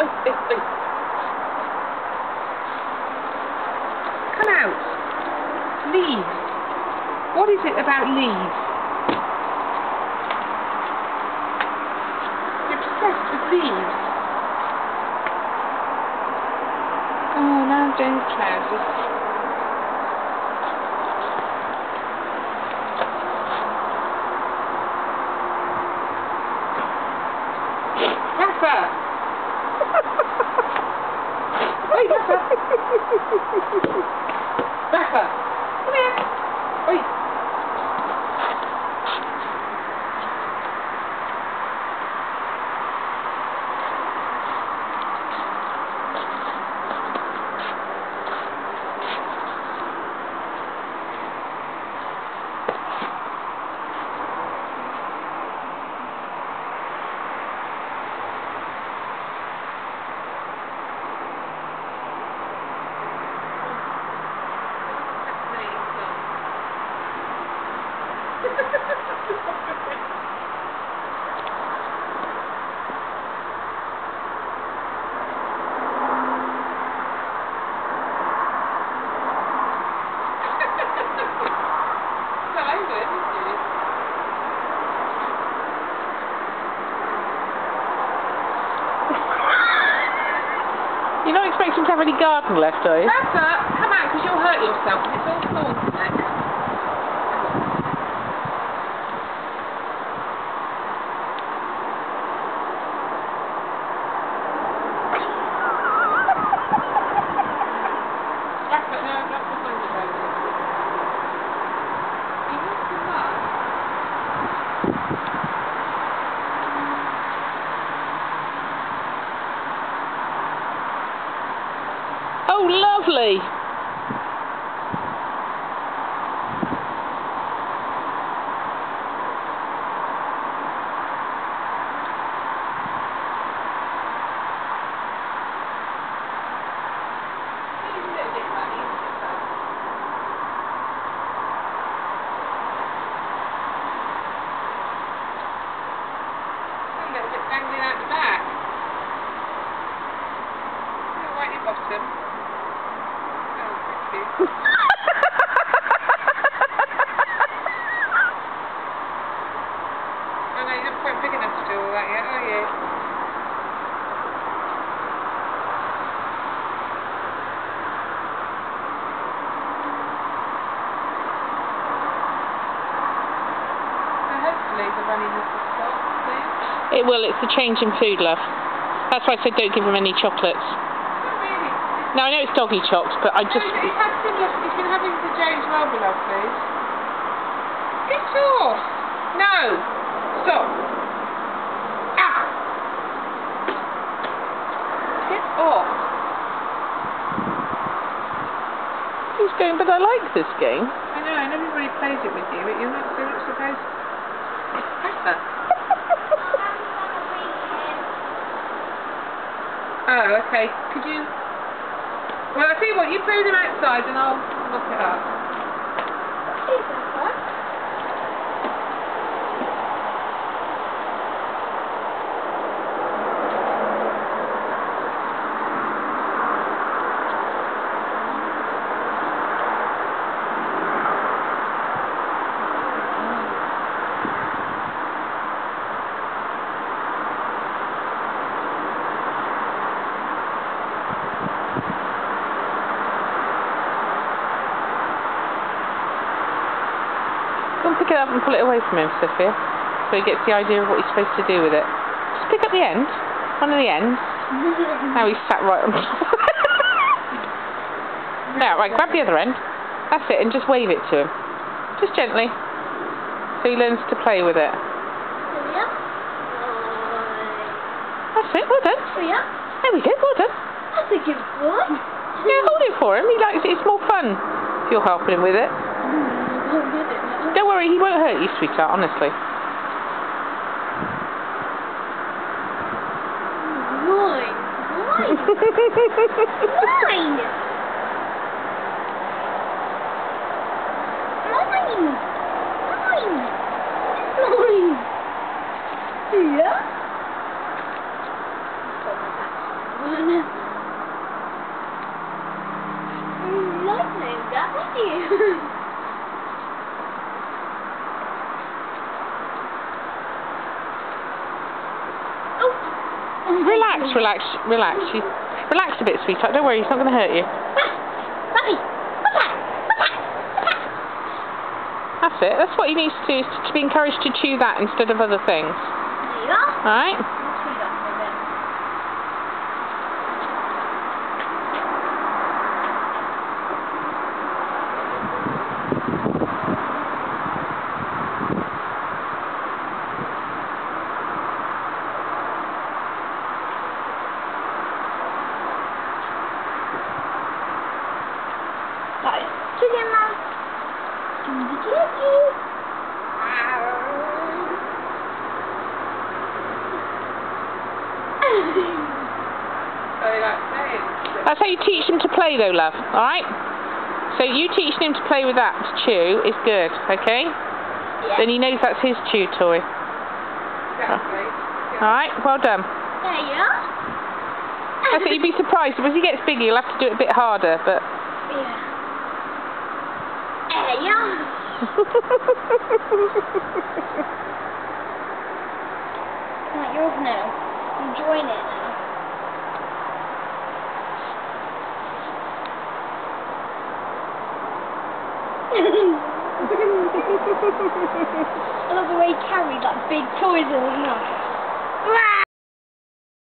oi. Come out. Leaves. What is it about leaves? You're obsessed with leaves. Oh, now Jane's trousers. Rafa! Hey, Rafa! Rafa! Come here! Oi! You're not expecting to have any garden left, are you? Rafa, come out because you'll hurt yourself. It's all thorns next. Rafa, no, not behind the road. You have to run. Oh, lovely! A little bit dangling out the back. Right at your bottom. I know, you're not quite big enough to do all that yet, are you? So hopefully the running will stop soon. It will, it's the change in food, love. That's why I said don't give him any chocolates. Not really. No, I know it's doggy chocs, but I just... He's been having the James Welby, love, please. Get off! No! Stop! Ah! Get off! He's going, but I like this game. I know, and everybody plays it with you, but you're not supposed to. Oh, okay. Could you... Well, I tell you what, you play them outside and I'll lock it up. Don't pick it up and pull it away from him, Sophia, so he gets the idea of what he's supposed to do with it. Just pick up the end, one of the ends. Now he's sat right on top. Now, right, grab the other end. That's it, and just wave it to him. Just gently. So he learns to play with it. That's it, well done. There we go, well done. That's a good boy. Yeah, hold it for him. He likes it. It's more fun if you're helping him with it. Don't worry, he won't hurt you, sweetheart, honestly. Mine. Yeah? one. Lightning, that's you. Relax, relax, relax. Relax a bit, sweetheart. Don't worry, it's not going to hurt you. That's it. That's what you need to do, is to be encouraged to chew that instead of other things. There you are. Alright? Chew that for a bit. Right. Chicken mouth. That's how you teach them to play though, love. Alright? So you teach him to play with that to chew is good, okay? Yeah. Then he knows that's his chew toy. Exactly. Alright, well done. There you are. I think you'd be surprised. As he gets bigger, you'll have to do it a bit harder, but... Yeah. There you are. Right, yours now. Enjoying it now. I love the way he carries like big toys in his mouth.